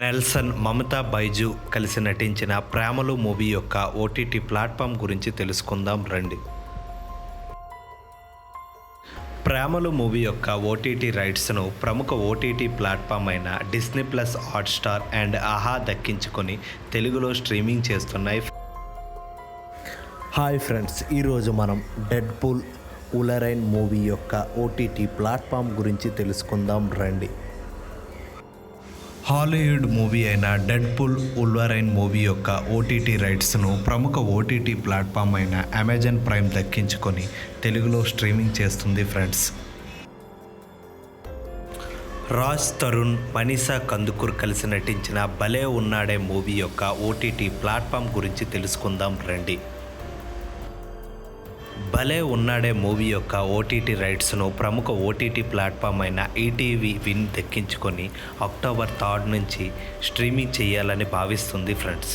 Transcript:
Nelson, Mamata Baiju కలిసి నటించిన 'ప్రేమలు' మూవీ యొక్క ఓటీటీ ప్లాట్ఫామ్ గురించి తెలుసుకుందాం రండి. 'ప్రేమలు' మూవీ యొక్క ఓటీటీ రైట్స్ను ప్రముఖ ఓటీటీ ప్లాట్ఫామ్ అయిన డిస్నీ ప్లస్ హాట్‌స్టార్ అండ్ ఆహా దక్కించుకొని తెలుగులో స్ట్రీమింగ్ చేస్తున్నాయి. హాయ్ ఫ్రెండ్స్, ఈరోజు మనం డెడ్‌పూల్ వుల్వరైన్ మూవీ యొక్క ఓటీటీ ప్లాట్ఫామ్ గురించి తెలుసుకుందాం రండి. హాలీవుడ్ మూవీ అయిన డెడ్‌పూల్ వుల్వరైన్ మూవీ యొక్క ఓటీటీ రైట్స్ను ప్రముఖ ఓటీటీ ప్లాట్ఫామ్ అయిన అమెజాన్ ప్రైమ్ దక్కించుకొని తెలుగులో స్ట్రీమింగ్ చేస్తుంది ఫ్రెండ్స్. రాజ్ తరుణ్, మనీషా కందుకూర్ కలిసి నటించిన 'భలే ఉన్నాడే' మూవీ యొక్క ఓటీటీ ప్లాట్ఫామ్ గురించి తెలుసుకుందాం రండి. 'భలే ఉన్నాడే' మూవీ యొక్క ఓటీటీ రైట్స్ను ప్రముఖ ఓటీటీ ప్లాట్ఫామ్ అయిన ఈటీవీ విన్ దక్కించుకొని అక్టోబర్ 3 నుంచి స్ట్రీమింగ్ చేయాలని భావిస్తుంది ఫ్రెండ్స్.